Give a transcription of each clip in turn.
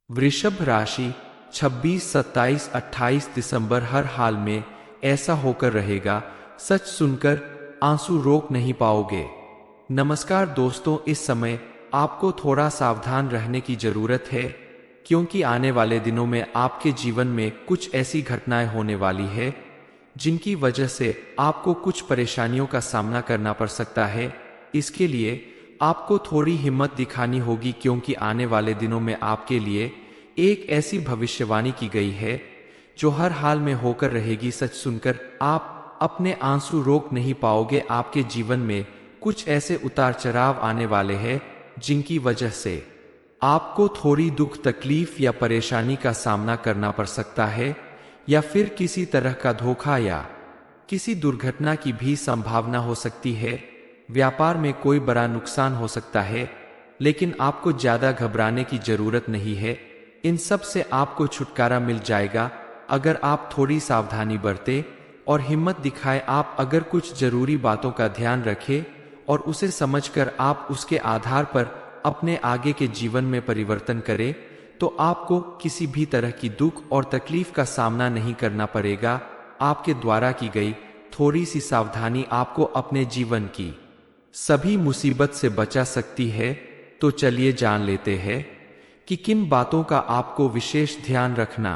वृषभ राशि 26, 27, 28 दिसंबर हर हाल में ऐसा होकर रहेगा। सच सुनकर आंसू रोक नहीं पाओगे। नमस्कार दोस्तों, इस समय आपको थोड़ा सावधान रहने की जरूरत है, क्योंकि आने वाले दिनों में आपके जीवन में कुछ ऐसी घटनाएं होने वाली है जिनकी वजह से आपको कुछ परेशानियों का सामना करना पड़ सकता है। इसके लिए आपको थोड़ी हिम्मत दिखानी होगी, क्योंकि आने वाले दिनों में आपके लिए एक ऐसी भविष्यवाणी की गई है जो हर हाल में होकर रहेगी। सच सुनकर आप अपने आंसू रोक नहीं पाओगे। आपके जीवन में कुछ ऐसे उतार चढ़ाव आने वाले हैं जिनकी वजह से आपको थोड़ी दुख, तकलीफ या परेशानी का सामना करना पड़ सकता है, या फिर किसी तरह का धोखा या किसी दुर्घटना की भी संभावना हो सकती है। व्यापार में कोई बड़ा नुकसान हो सकता है, लेकिन आपको ज्यादा घबराने की जरूरत नहीं है। इन सब से आपको छुटकारा मिल जाएगा अगर आप थोड़ी सावधानी बरतें और हिम्मत दिखाए। आप अगर कुछ जरूरी बातों का ध्यान रखें और उसे समझकर आप उसके आधार पर अपने आगे के जीवन में परिवर्तन करें, तो आपको किसी भी तरह की दुख और तकलीफ का सामना नहीं करना पड़ेगा। आपके द्वारा की गई थोड़ी सी सावधानी आपको अपने जीवन की सभी मुसीबत से बचा सकती है। तो चलिए जान लेते हैं कि किन बातों का आपको विशेष ध्यान रखना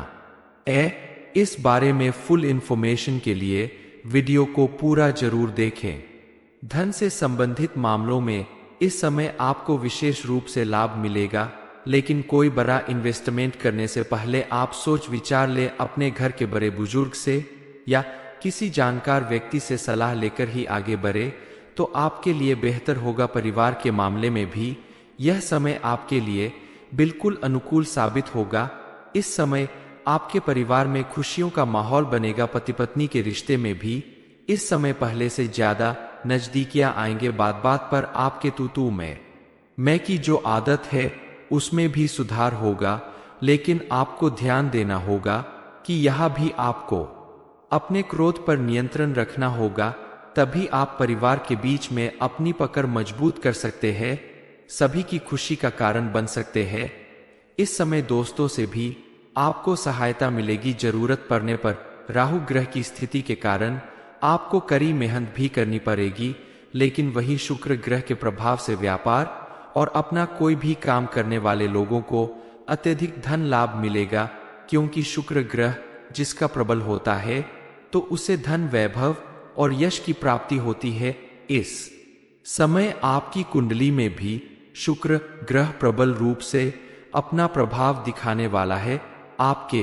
है। इस बारे में फुल इंफॉर्मेशन के लिए वीडियो को पूरा जरूर देखें। धन से संबंधित मामलों में इस समय आपको विशेष रूप से लाभ मिलेगा, लेकिन कोई बड़ा इन्वेस्टमेंट करने से पहले आप सोच विचार ले। अपने घर के बड़े बुजुर्ग से या किसी जानकार व्यक्ति से सलाह लेकर ही आगे बढ़े तो आपके लिए बेहतर होगा। परिवार के मामले में भी यह समय आपके लिए बिल्कुल अनुकूल साबित होगा। इस समय आपके परिवार में खुशियों का माहौल बनेगा। पति पत्नी के रिश्ते में भी इस समय पहले से ज्यादा नजदीकियां आएंगे। बात बात पर आपके तू मैं की जो आदत है उसमें भी सुधार होगा, लेकिन आपको ध्यान देना होगा कि यहाँ भी आपको अपने क्रोध पर नियंत्रण रखना होगा। तभी आप परिवार के बीच में अपनी पकड़ मजबूत कर सकते हैं, सभी की खुशी का कारण बन सकते हैं। इस समय दोस्तों से भी आपको सहायता मिलेगी। जरूरत पड़ने पर राहु ग्रह की स्थिति के कारण आपको कड़ी मेहनत भी करनी पड़ेगी, लेकिन वही शुक्र ग्रह के प्रभाव से व्यापार और अपना कोई भी काम करने वाले लोगों को अत्यधिक धन लाभ मिलेगा, क्योंकि शुक्र ग्रह जिसका प्रबल होता है तो उसे धन, वैभव और यश की प्राप्ति होती है। इस समय आपकी कुंडली में भी शुक्र ग्रह प्रबल रूप से अपना प्रभाव दिखाने वाला है। आपके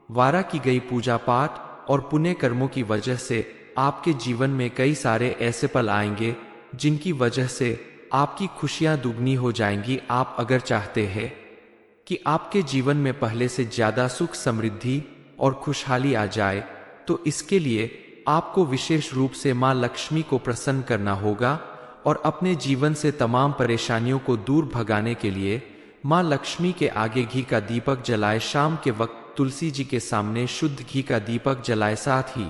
द्वारा की गई पूजा पाठ और पुण्य कर्मों की वजह से आपके जीवन में कई सारे ऐसे पल आएंगे जिनकी वजह से आपकी खुशियां दुगनी हो जाएंगी। आप अगर चाहते हैं कि आपके जीवन में पहले से ज्यादा सुख, समृद्धि और खुशहाली आ जाए, तो इसके लिए आपको विशेष रूप से मां लक्ष्मी को प्रसन्न करना होगा और अपने जीवन से तमाम परेशानियों को दूर भगाने के लिए मां लक्ष्मी के आगे घी का दीपक जलाए। शाम के वक्त तुलसी जी के सामने शुद्ध घी का दीपक जलाए। साथ ही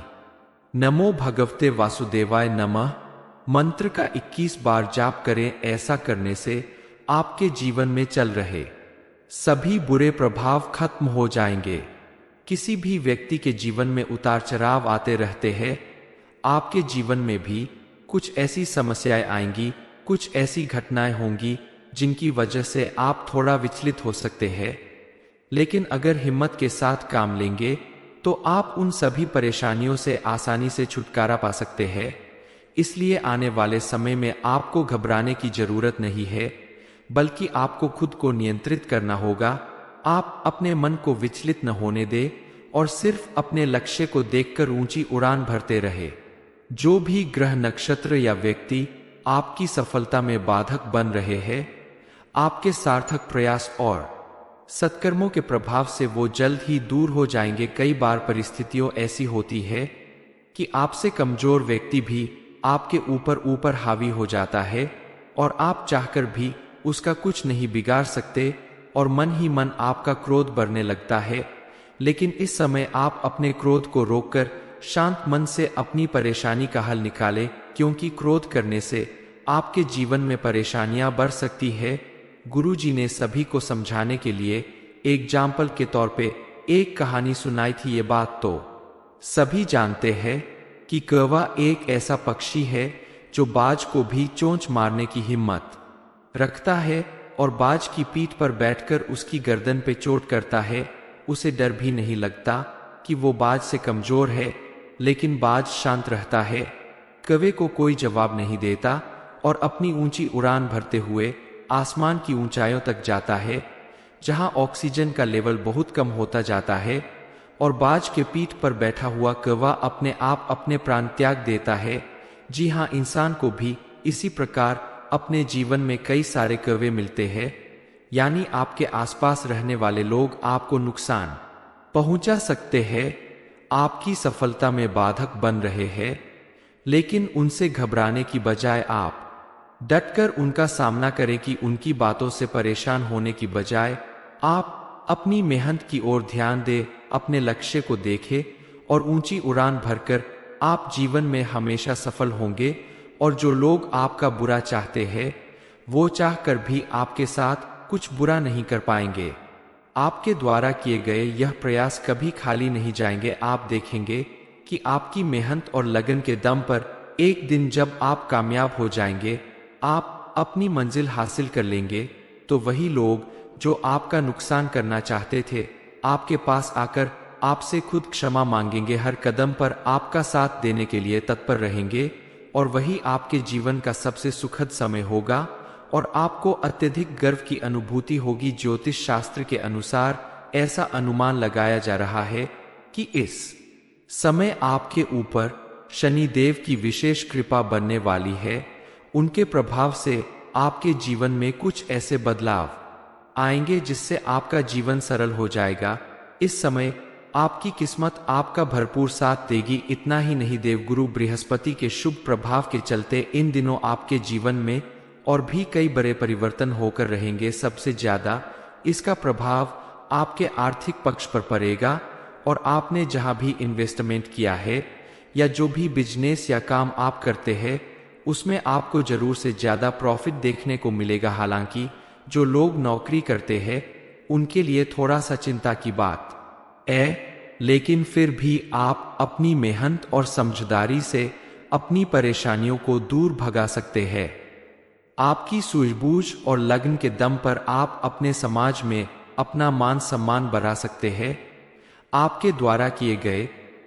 नमो भगवते वासुदेवाय नमः मंत्र का 21 बार जाप करें। ऐसा करने से आपके जीवन में चल रहे सभी बुरे प्रभाव खत्म हो जाएंगे। किसी भी व्यक्ति के जीवन में उतार चढ़ाव आते रहते हैं। आपके जीवन में भी कुछ ऐसी समस्याएं आएंगी, कुछ ऐसी घटनाएं होंगी जिनकी वजह से आप थोड़ा विचलित हो सकते हैं, लेकिन अगर हिम्मत के साथ काम लेंगे तो आप उन सभी परेशानियों से आसानी से छुटकारा पा सकते हैं। इसलिए आने वाले समय में आपको घबराने की जरूरत नहीं है, बल्कि आपको खुद को नियंत्रित करना होगा। आप अपने मन को विचलित न होने दें और सिर्फ अपने लक्ष्य को देखकर ऊंची उड़ान भरते रहे। जो भी ग्रह, नक्षत्र या व्यक्ति आपकी सफलता में बाधक बन रहे हैं, आपके सार्थक प्रयास और सत्कर्मों के प्रभाव से वो जल्द ही दूर हो जाएंगे। कई बार परिस्थितियों ऐसी होती है कि आपसे कमजोर व्यक्ति भी आपके ऊपर हावी हो जाता है और आप चाहकर भी उसका कुछ नहीं बिगाड़ सकते और मन ही मन आपका क्रोध बढ़ने लगता है। लेकिन इस समय आप अपने क्रोध को रोककर शांत मन से अपनी परेशानी का हल निकालें, क्योंकि क्रोध करने से आपके जीवन में परेशानियां बढ़ सकती है। गुरुजी ने सभी को समझाने के लिए एग्जाम्पल के तौर पे एक कहानी सुनाई थी। ये बात तो सभी जानते हैं कि कौवा एक ऐसा पक्षी है जो बाज को भी चोंच मारने की हिम्मत रखता है और बाज की पीठ पर बैठकर उसकी गर्दन पे चोट करता है। उसे डर भी नहीं लगता कि वो बाज से कमजोर है, लेकिन बाज शांत रहता है, कौवे को कोई जवाब नहीं देता और अपनी ऊंची उड़ान भरते हुए आसमान की ऊंचाइयों तक जाता है, जहां ऑक्सीजन का लेवल बहुत कम होता जाता है और बाज के पीठ पर बैठा हुआ कौवा अपने आप अपने प्राण त्याग देता है। जी हाँ, इंसान को भी इसी प्रकार अपने जीवन में कई सारे कौवे मिलते हैं, यानी आपके आसपास रहने वाले लोग आपको नुकसान पहुंचा सकते हैं, आपकी सफलता में बाधक बन रहे हैं, लेकिन उनसे घबराने की बजाय आप डटकर उनका सामना करें कि उनकी बातों से परेशान होने की बजाय आप अपनी मेहनत की ओर ध्यान दें, अपने लक्ष्य को देखें और ऊंची उड़ान भरकर आप जीवन में हमेशा सफल होंगे। और जो लोग आपका बुरा चाहते हैं वो चाहकर भी आपके साथ कुछ बुरा नहीं कर पाएंगे। आपके द्वारा किए गए यह प्रयास कभी खाली नहीं जाएंगे। आप देखेंगे कि आपकी मेहनत और लगन के दम पर एक दिन जब आप कामयाब हो जाएंगे, आप अपनी मंजिल हासिल कर लेंगे, तो वही लोग जो आपका नुकसान करना चाहते थे आपके पास आकर आपसे खुद क्षमा मांगेंगे, हर कदम पर आपका साथ देने के लिए तत्पर रहेंगे और वही आपके जीवन का सबसे सुखद समय होगा और आपको अत्यधिक गर्व की अनुभूति होगी। ज्योतिष शास्त्र के अनुसार ऐसा अनुमान लगाया जा रहा है कि इस समय आपके ऊपर शनिदेव की विशेष कृपा बनने वाली है। उनके प्रभाव से आपके जीवन में कुछ ऐसे बदलाव आएंगे जिससे आपका जीवन सरल हो जाएगा। इस समय आपकी किस्मत आपका भरपूर साथ देगी। इतना ही नहीं, देवगुरु बृहस्पति के शुभ प्रभाव के चलते इन दिनों आपके जीवन में और भी कई बड़े परिवर्तन होकर रहेंगे। सबसे ज्यादा इसका प्रभाव आपके आर्थिक पक्ष पर पड़ेगा और आपने जहां भी इन्वेस्टमेंट किया है या जो भी बिजनेस या काम आप करते हैं उसमें आपको जरूर से ज्यादा प्रॉफिट देखने को मिलेगा। हालांकि जो लोग नौकरी करते हैं उनके लिए थोड़ा सा चिंता की बात है, लेकिन फिर भी आप अपनी मेहनत और समझदारी से अपनी परेशानियों को दूर भगा सकते हैं। आपकी सूझबूझ और लगन के दम पर आप अपने समाज में अपना मान सम्मान बढ़ा सकते हैं। आपके द्वारा किए गए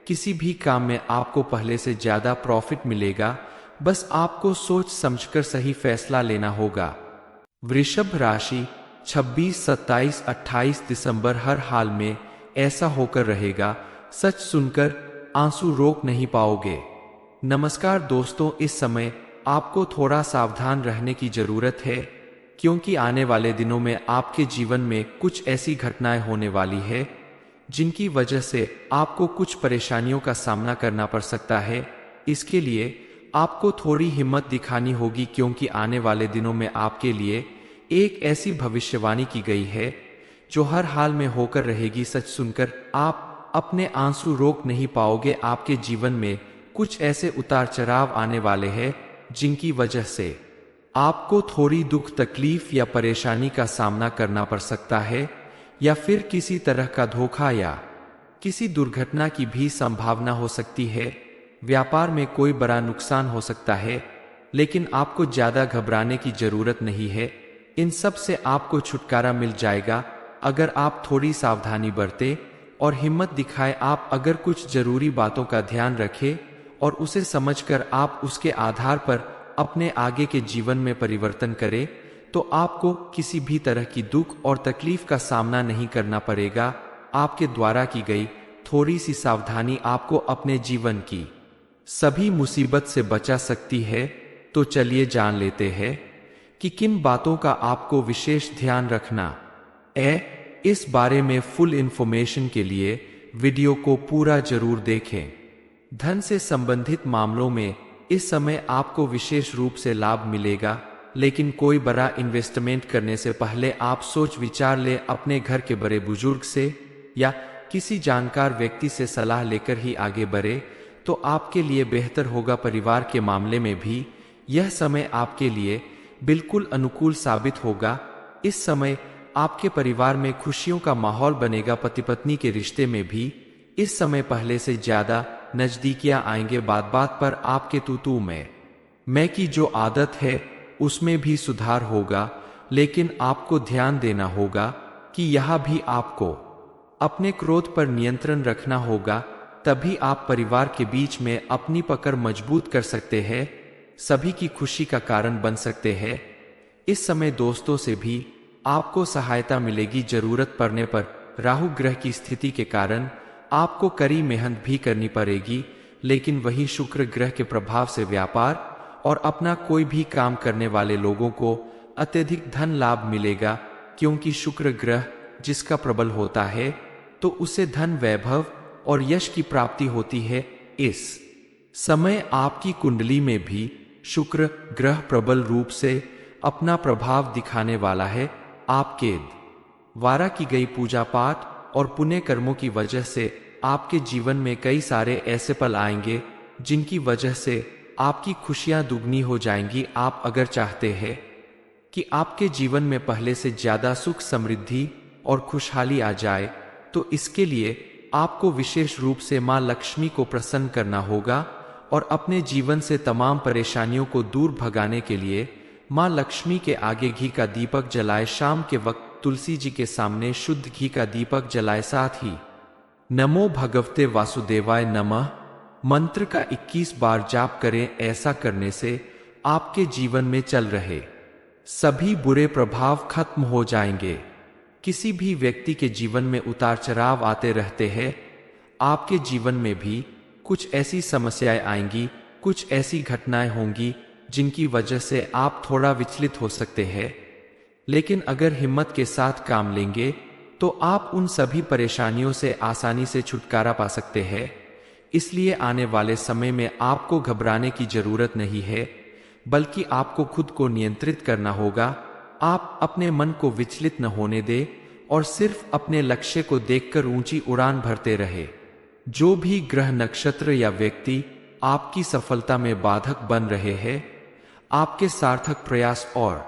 किसी भी काम में आपको पहले से ज्यादा प्रॉफिट मिलेगा, बस आपको सोच समझकर सही फैसला लेना होगा। वृषभ राशि 26, 27, 28 दिसंबर हर हाल में ऐसा होकर रहेगा। सच सुनकर आंसू रोक नहीं पाओगे। नमस्कार दोस्तों, इस समय आपको थोड़ा सावधान रहने की जरूरत है, क्योंकि आने वाले दिनों में आपके जीवन में कुछ ऐसी घटनाएं होने वाली है जिनकी वजह से आपको कुछ परेशानियों का सामना करना पड़ सकता है। इसके लिए आपको थोड़ी हिम्मत दिखानी होगी, क्योंकि आने वाले दिनों में आपके लिए एक ऐसी भविष्यवाणी की गई है जो हर हाल में होकर रहेगी। सच सुनकर आप अपने आंसू रोक नहीं पाओगे। आपके जीवन में कुछ ऐसे उतार चढ़ाव आने वाले हैं जिनकी वजह से आपको थोड़ी दुख तकलीफ या परेशानी का सामना करना पड़ सकता है, या फिर किसी तरह का धोखा या किसी दुर्घटना की भी संभावना हो सकती है। व्यापार में कोई बड़ा नुकसान हो सकता है, लेकिन आपको ज्यादा घबराने की जरूरत नहीं है। इन सब से आपको छुटकारा मिल जाएगा अगर आप थोड़ी सावधानी बरतें और हिम्मत दिखाए। आप अगर कुछ जरूरी बातों का ध्यान रखें और उसे समझकर आप उसके आधार पर अपने आगे के जीवन में परिवर्तन करें, तो आपको किसी भी तरह की दुख और तकलीफ का सामना नहीं करना पड़ेगा। आपके द्वारा की गई थोड़ी सी सावधानी आपको अपने जीवन की सभी मुसीबत से बचा सकती है। तो चलिए जान लेते हैं कि किन बातों का आपको विशेष ध्यान रखना है। इस बारे में फुल इंफॉर्मेशन के लिए वीडियो को पूरा जरूर देखें। धन से संबंधित मामलों में इस समय आपको विशेष रूप से लाभ मिलेगा, लेकिन कोई बड़ा इन्वेस्टमेंट करने से पहले आप सोच विचार ले। अपने घर के बड़े बुजुर्ग से या किसी जानकार व्यक्ति से सलाह लेकर ही आगे बढ़े तो आपके लिए बेहतर होगा। परिवार के मामले में भी यह समय आपके लिए बिल्कुल अनुकूल साबित होगा। इस समय आपके परिवार में खुशियों का माहौल बनेगा। पति पत्नी के रिश्ते में भी इस समय पहले से ज्यादा नजदीकियां आएंगे। बात बात पर आपके तू में मैं की जो आदत है उसमें भी सुधार होगा, लेकिन आपको ध्यान देना होगा कि यह भी आपको अपने क्रोध पर नियंत्रण रखना होगा। तभी आप परिवार के बीच में अपनी पकड़ मजबूत कर सकते हैं, सभी की खुशी का कारण बन सकते हैं। इस समय दोस्तों से भी आपको सहायता मिलेगी। जरूरत पड़ने पर राहु ग्रह की स्थिति के कारण आपको कड़ी मेहनत भी करनी पड़ेगी, लेकिन वही शुक्र ग्रह के प्रभाव से व्यापार और अपना कोई भी काम करने वाले लोगों को अत्यधिक धन लाभ मिलेगा, क्योंकि शुक्र ग्रह जिसका प्रबल होता है तो उसे धन, वैभव और यश की प्राप्ति होती है। इस समय आपकी कुंडली में भी शुक्र ग्रह प्रबल रूप से अपना प्रभाव दिखाने वाला है। आपके द्वारा की गई पूजा पाठ और पुण्य कर्मों की वजह से आपके जीवन में कई सारे ऐसे पल आएंगे जिनकी वजह से आपकी खुशियां दुगनी हो जाएंगी। आप अगर चाहते हैं कि आपके जीवन में पहले से ज्यादा सुख, समृद्धि और खुशहाली आ जाए, तो इसके लिए आपको विशेष रूप से मां लक्ष्मी को प्रसन्न करना होगा और अपने जीवन से तमाम परेशानियों को दूर भगाने के लिए मां लक्ष्मी के आगे घी का दीपक जलाए। शाम के वक्त तुलसी जी के सामने शुद्ध घी का दीपक जलाए। साथ ही नमो भगवते वासुदेवाय नमः मंत्र का 21 बार जाप करें। ऐसा करने से आपके जीवन में चल रहे सभी बुरे प्रभाव खत्म हो जाएंगे। किसी भी व्यक्ति के जीवन में उतार चढ़ाव आते रहते हैं। आपके जीवन में भी कुछ ऐसी समस्याएं आएंगी, कुछ ऐसी घटनाएं होंगी जिनकी वजह से आप थोड़ा विचलित हो सकते हैं, लेकिन अगर हिम्मत के साथ काम लेंगे तो आप उन सभी परेशानियों से आसानी से छुटकारा पा सकते हैं। इसलिए आने वाले समय में आपको घबराने की जरूरत नहीं है, बल्कि आपको खुद को नियंत्रित करना होगा। आप अपने मन को विचलित न होने दें और सिर्फ अपने लक्ष्य को देखकर ऊंची उड़ान भरते रहे। जो भी ग्रह, नक्षत्र या व्यक्ति आपकी सफलता में बाधक बन रहे हैं, आपके सार्थक प्रयास और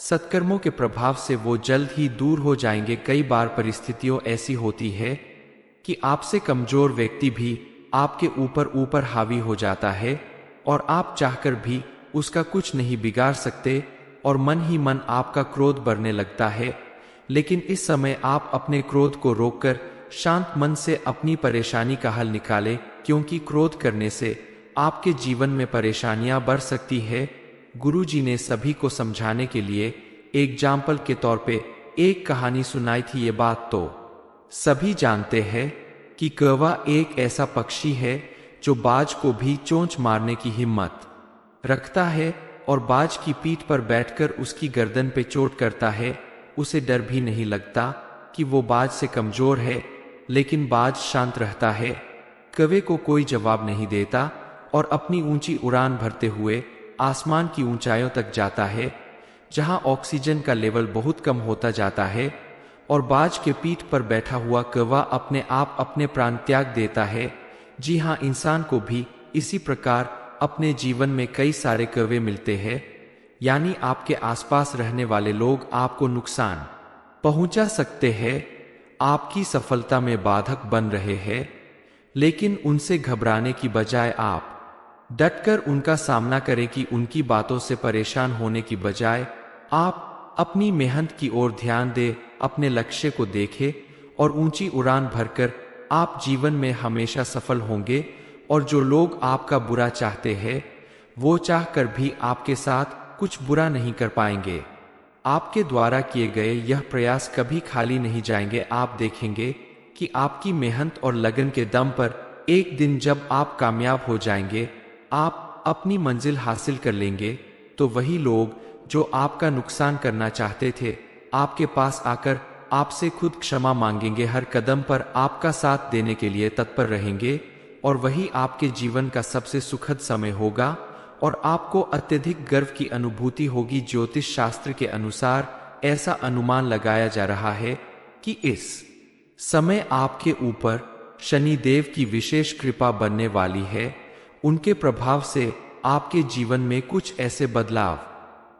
सत्कर्मों के प्रभाव से वो जल्द ही दूर हो जाएंगे। कई बार परिस्थितियां ऐसी होती है कि आपसे कमजोर व्यक्ति भी आपके ऊपर हावी हो जाता है और आप चाहकर भी उसका कुछ नहीं बिगाड़ सकते और मन ही मन आपका क्रोध बढ़ने लगता है। लेकिन इस समय आप अपने क्रोध को रोककर शांत मन से अपनी परेशानी का हल निकालें, क्योंकि क्रोध करने से आपके जीवन में परेशानियां बढ़ सकती है। गुरुजी ने सभी को समझाने के लिए एग्जाम्पल के तौर पे एक कहानी सुनाई थी। ये बात तो सभी जानते हैं कि कौवा एक ऐसा पक्षी है जो बाज को भी चोंच मारने की हिम्मत रखता है और बाज की पीठ पर बैठकर उसकी गर्दन पे चोट करता है। उसे डर भी नहीं लगता कि वो बाज से कमजोर है, लेकिन बाज शांत रहता है, कौवे को कोई जवाब नहीं देता और अपनी ऊंची उड़ान भरते हुए आसमान की ऊंचाइयों तक जाता है, जहां ऑक्सीजन का लेवल बहुत कम होता जाता है और बाज के पीठ पर बैठा हुआ कौवा अपने आप अपने प्राण त्याग देता है। जी हाँ, इंसान को भी इसी प्रकार अपने जीवन में कई सारे कौवे मिलते हैं, यानी आपके आसपास रहने वाले लोग आपको नुकसान पहुंचा सकते हैं, आपकी सफलता में बाधक बन रहे हैं, लेकिन उनसे घबराने की बजाय आप डटकर उनका सामना करें। कि उनकी बातों से परेशान होने की बजाय आप अपनी मेहनत की ओर ध्यान दें, अपने लक्ष्य को देखें और ऊंची उड़ान भरकर आप जीवन में हमेशा सफल होंगे। और जो लोग आपका बुरा चाहते हैं, वो चाहकर भी आपके साथ कुछ बुरा नहीं कर पाएंगे। आपके द्वारा किए गए यह प्रयास कभी खाली नहीं जाएंगे। आप देखेंगे कि आपकी मेहनत और लगन के दम पर एक दिन जब आप कामयाब हो जाएंगे, आप अपनी मंजिल हासिल कर लेंगे, तो वही लोग जो आपका नुकसान करना चाहते थे, आपके पास आकर आपसे खुद क्षमा मांगेंगे, हर कदम पर आपका साथ देने के लिए तत्पर रहेंगे और वही आपके जीवन का सबसे सुखद समय होगा और आपको अत्यधिक गर्व की अनुभूति होगी। ज्योतिष शास्त्र के अनुसार ऐसा अनुमान लगाया जा रहा है कि इस समय आपके ऊपर शनिदेव की विशेष कृपा बनने वाली है। उनके प्रभाव से आपके जीवन में कुछ ऐसे बदलाव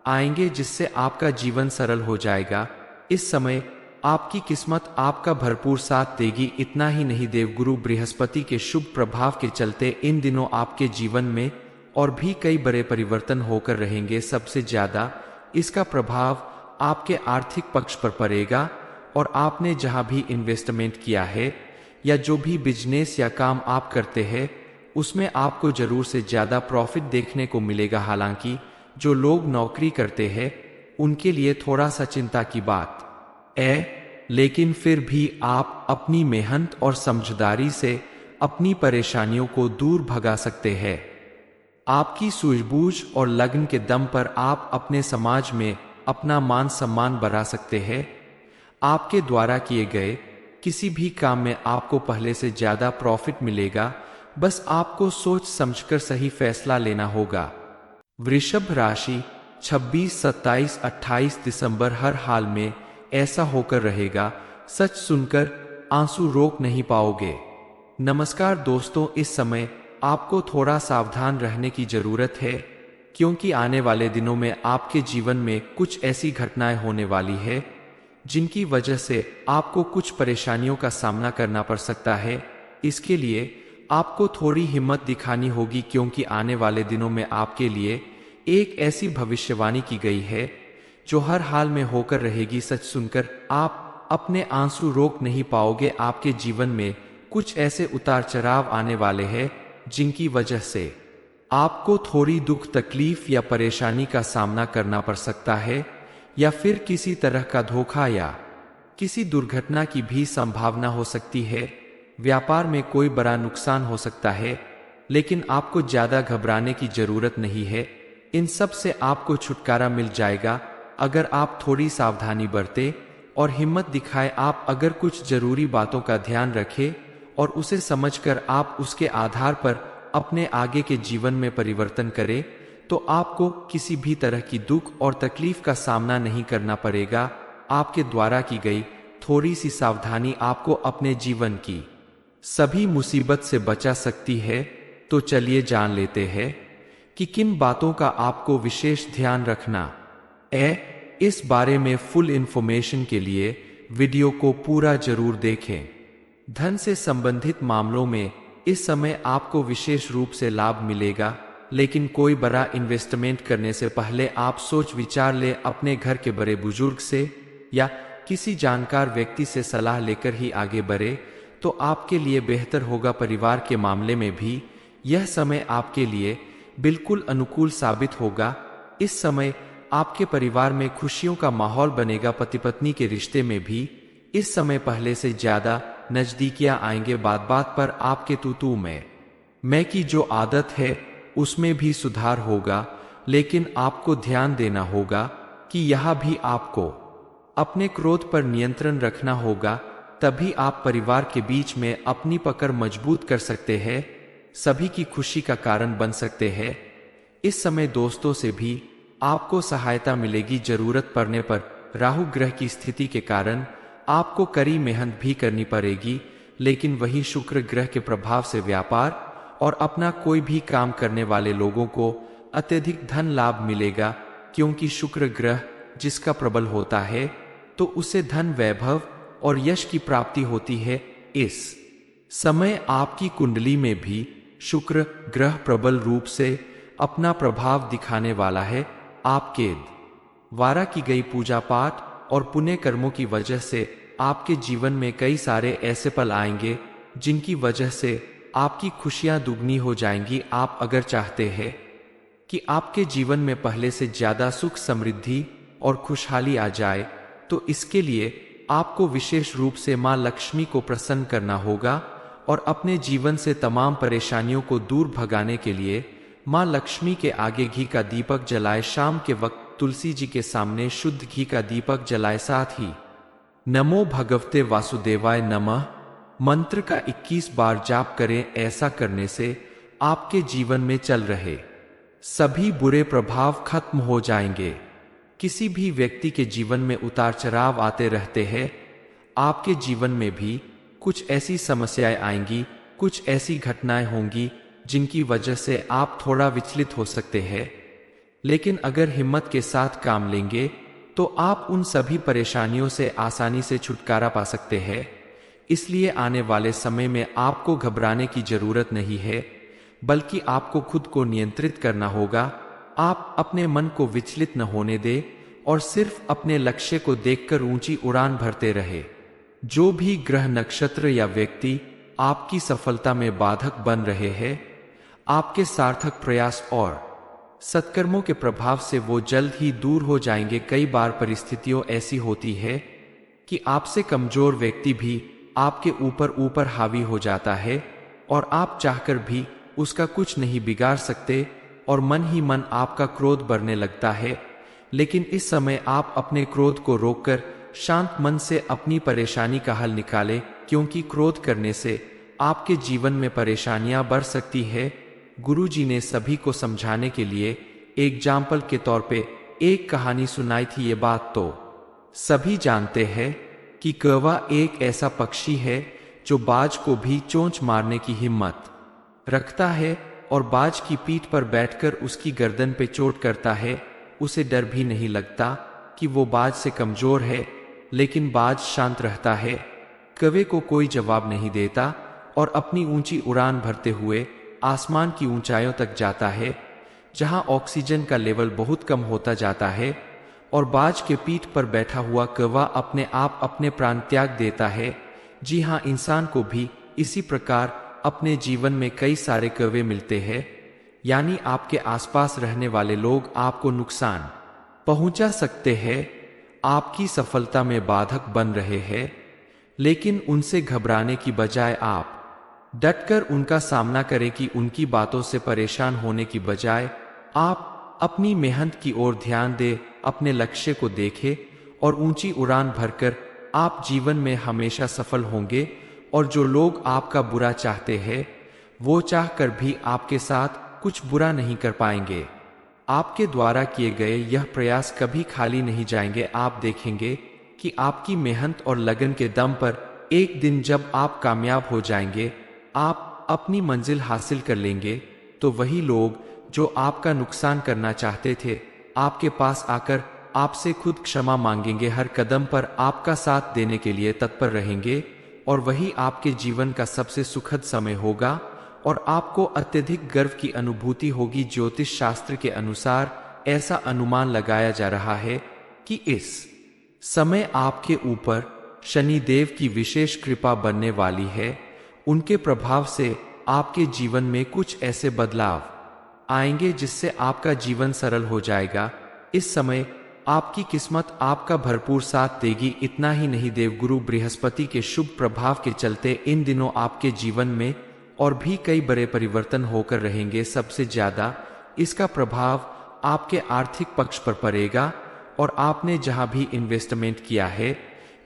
आएंगे जिससे आपका जीवन सरल हो जाएगा। इस समय आपकी किस्मत आपका भरपूर साथ देगी। इतना ही नहीं, देवगुरु बृहस्पति के शुभ प्रभाव के चलते इन दिनों आपके जीवन में और भी कई बड़े परिवर्तन होकर रहेंगे। सबसे ज्यादा इसका प्रभाव आपके आर्थिक पक्ष पर पड़ेगा और आपने जहां भी इन्वेस्टमेंट किया है या जो भी बिजनेस या काम आप करते हैं उसमें आपको जरूर से ज्यादा प्रॉफिट देखने को मिलेगा। हालांकि जो लोग नौकरी करते हैं उनके लिए थोड़ा सा चिंता की बात है, लेकिन फिर भी आप अपनी मेहनत और समझदारी से अपनी परेशानियों को दूर भगा सकते हैं। आपकी सूझबूझ और लगन के दम पर आप अपने समाज में अपना मान सम्मान बढ़ा सकते हैं। आपके द्वारा किए गए किसी भी काम में आपको पहले से ज्यादा प्रॉफिट मिलेगा, बस आपको सोच समझकर सही फैसला लेना होगा। वृषभ राशि 26, 27, 28 दिसंबर हर हाल में ऐसा होकर रहेगा, सच सुनकर आंसू रोक नहीं पाओगे। नमस्कार दोस्तों, इस समय आपको थोड़ा सावधान रहने की जरूरत है क्योंकि आने वाले दिनों में आपके जीवन में कुछ ऐसी घटनाएं होने वाली है जिनकी वजह से आपको कुछ परेशानियों का सामना करना पड़ सकता है। इसके लिए आपको थोड़ी हिम्मत दिखानी होगी क्योंकि आने वाले दिनों में आपके लिए एक ऐसी भविष्यवाणी की गई है जो हर हाल में होकर रहेगी। सच सुनकर आप अपने आंसू रोक नहीं पाओगे। आपके जीवन में कुछ ऐसे उतार चढ़ाव आने वाले हैं जिनकी वजह से आपको थोड़ी दुख तकलीफ या परेशानी का सामना करना पड़ सकता है या फिर किसी तरह का धोखा या किसी दुर्घटना की भी संभावना हो सकती है। व्यापार में कोई बड़ा नुकसान हो सकता है, लेकिन आपको ज्यादा घबराने की जरूरत नहीं है। इन सब से आपको छुटकारा मिल जाएगा अगर आप थोड़ी सावधानी बरते और हिम्मत दिखाए। आप अगर कुछ जरूरी बातों का ध्यान रखें और उसे समझकर आप उसके आधार पर अपने आगे के जीवन में परिवर्तन करें तो आपको किसी भी तरह की दुख और तकलीफ का सामना नहीं करना पड़ेगा। आपके द्वारा की गई थोड़ी सी सावधानी आपको अपने जीवन की सभी मुसीबत से बचा सकती है। तो चलिए जान लेते हैं कि किन बातों का आपको विशेष ध्यान रखना है। इस बारे में फुल इंफॉर्मेशन के लिए वीडियो को पूरा जरूर देखें। धन से संबंधित मामलों में इस समय आपको विशेष रूप से लाभ मिलेगा, लेकिन कोई बड़ा इन्वेस्टमेंट करने से पहले आप सोच विचार ले। अपने घर के बड़े बुजुर्ग से या किसी जानकार व्यक्ति से सलाह लेकर ही आगे बढ़े तो आपके लिए बेहतर होगा। परिवार के मामले में भी यह समय आपके लिए बिल्कुल अनुकूल साबित होगा। इस समय आपके परिवार में खुशियों का माहौल बनेगा। पति पत्नी के रिश्ते में भी इस समय पहले से ज्यादा नजदीकियां आएंगे। बात बात पर आपके तू मैं की जो आदत है उसमें भी सुधार होगा, लेकिन आपको ध्यान देना होगा कि यह भी आपको अपने क्रोध पर नियंत्रण रखना होगा, तभी आप परिवार के बीच में अपनी पकड़ मजबूत कर सकते हैं, सभी की खुशी का कारण बन सकते हैं। इस समय दोस्तों से भी आपको सहायता मिलेगी। जरूरत पड़ने पर राहु ग्रह की स्थिति के कारण आपको कड़ी मेहनत भी करनी पड़ेगी, लेकिन वही शुक्र ग्रह के प्रभाव से व्यापार और अपना कोई भी काम करने वाले लोगों को अत्यधिक धन लाभ मिलेगा, क्योंकि शुक्र ग्रह जिसका प्रबल होता है तो उसे धन वैभव और यश की प्राप्ति होती है। इस समय आपकी कुंडली में भी शुक्र ग्रह प्रबल रूप से अपना प्रभाव दिखाने वाला है। आपके द्वारा की गई पूजा पाठ और पुण्य कर्मों की वजह से आपके जीवन में कई सारे ऐसे पल आएंगे जिनकी वजह से आपकी खुशियां दुगनी हो जाएंगी। आप अगर चाहते हैं कि आपके जीवन में पहले से ज्यादा सुख समृद्धि और खुशहाली आ जाए तो इसके लिए आपको विशेष रूप से मां लक्ष्मी को प्रसन्न करना होगा और अपने जीवन से तमाम परेशानियों को दूर भगाने के लिए मां लक्ष्मी के आगे घी का दीपक जलाए। शाम के वक्त तुलसी जी के सामने शुद्ध घी का दीपक जलाए। साथ ही नमो भगवते वासुदेवाय नमः मंत्र का 21 बार जाप करें। ऐसा करने से आपके जीवन में चल रहे सभी बुरे प्रभाव खत्म हो जाएंगे। किसी भी व्यक्ति के जीवन में उतार चढ़ाव आते रहते हैं। आपके जीवन में भी कुछ ऐसी समस्याएं आएंगी, कुछ ऐसी घटनाएं होंगी जिनकी वजह से आप थोड़ा विचलित हो सकते हैं, लेकिन अगर हिम्मत के साथ काम लेंगे तो आप उन सभी परेशानियों से आसानी से छुटकारा पा सकते हैं। इसलिए आने वाले समय में आपको घबराने की जरूरत नहीं है, बल्कि आपको खुद को नियंत्रित करना होगा। आप अपने मन को विचलित न होने दें और सिर्फ अपने लक्ष्य को देखकर ऊंची उड़ान भरते रहे। जो भी ग्रह, नक्षत्र या व्यक्ति आपकी सफलता में बाधक बन रहे हैं, आपके सार्थक प्रयास और सत्कर्मों के प्रभाव से वो जल्द ही दूर हो जाएंगे। कई बार परिस्थितियां ऐसी होती है कि आपसे कमजोर व्यक्ति भी आपके ऊपर हावी हो जाता है और आप चाहकर भी उसका कुछ नहीं बिगाड़ सकते और मन ही मन आपका क्रोध बढ़ने लगता है। लेकिन इस समय आप अपने क्रोध को रोककर शांत मन से अपनी परेशानी का हल निकालें, क्योंकि क्रोध करने से आपके जीवन में परेशानियां बढ़ सकती है। गुरुजी ने सभी को समझाने के लिए एग्जाम्पल के तौर पे एक कहानी सुनाई थी। ये बात तो सभी जानते हैं कि कौवा एक ऐसा पक्षी है जो बाज को भी चोंच मारने की हिम्मत रखता है और बाज की पीठ पर बैठकर उसकी गर्दन पे चोट करता है। उसे डर भी नहीं लगता कि वो बाज से कमजोर है, लेकिन बाज शांत रहता है, कौवे को कोई जवाब नहीं देता और अपनी ऊंची उड़ान भरते हुए आसमान की ऊंचाइयों तक जाता है, जहां ऑक्सीजन का लेवल बहुत कम होता जाता है और बाज के पीठ पर बैठा हुआ कौवा अपने आप अपने प्राण त्याग देता है। जी हाँ, इंसान को भी इसी प्रकार अपने जीवन में कई सारे कौवे मिलते हैं, यानी आपके आसपास रहने वाले लोग आपको नुकसान पहुंचा सकते हैं, आपकी सफलता में बाधक बन रहे हैं। लेकिन उनसे घबराने की बजाय आप डटकर उनका सामना करें। कि उनकी बातों से परेशान होने की बजाय आप अपनी मेहनत की ओर ध्यान दें, अपने लक्ष्य को देखें और ऊंची उड़ान भरकर आप जीवन में हमेशा सफल होंगे। और जो लोग आपका बुरा चाहते हैं, वो चाहकर भी आपके साथ कुछ बुरा नहीं कर पाएंगे। आपके द्वारा किए गए यह प्रयास कभी खाली नहीं जाएंगे। आप देखेंगे कि आपकी मेहनत और लगन के दम पर एक दिन जब आप कामयाब हो जाएंगे, आप अपनी मंजिल हासिल कर लेंगे, तो वही लोग जो आपका नुकसान करना चाहते थे, आपके पास आकर आपसे खुद क्षमा मांगेंगे, हर कदम पर आपका साथ देने के लिए तत्पर रहेंगे। और वही आपके जीवन का सबसे सुखद समय होगा और आपको अत्यधिक गर्व की अनुभूति होगी। ज्योतिष शास्त्र के अनुसार ऐसा अनुमान लगाया जा रहा है कि इस समय आपके ऊपर शनिदेव की विशेष कृपा बनने वाली है। उनके प्रभाव से आपके जीवन में कुछ ऐसे बदलाव आएंगे जिससे आपका जीवन सरल हो जाएगा। इस समय आपकी किस्मत आपका भरपूर साथ देगी। इतना ही नहीं, देवगुरु बृहस्पति के शुभ प्रभाव के चलते इन दिनों आपके जीवन में और भी कई बड़े परिवर्तन होकर रहेंगे। सबसे ज्यादा इसका प्रभाव आपके आर्थिक पक्ष पर पड़ेगा और आपने जहां भी इन्वेस्टमेंट किया है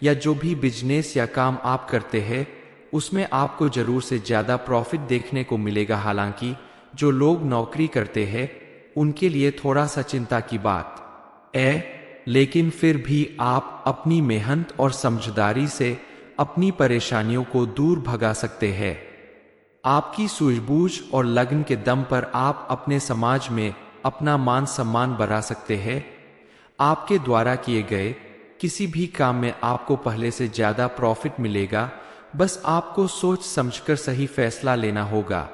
या जो भी बिजनेस या काम आप करते हैं, उसमें आपको जरूर से ज्यादा प्रॉफिट देखने को मिलेगा। हालांकि जो लोग नौकरी करते हैं उनके लिए थोड़ा सा चिंता की बात है, लेकिन फिर भी आप अपनी मेहनत और समझदारी से अपनी परेशानियों को दूर भगा सकते हैं। आपकी सूझबूझ और लगन के दम पर आप अपने समाज में अपना मान सम्मान बढ़ा सकते हैं। आपके द्वारा किए गए किसी भी काम में आपको पहले से ज्यादा प्रॉफिट मिलेगा। बस आपको सोच समझकर सही फैसला लेना होगा।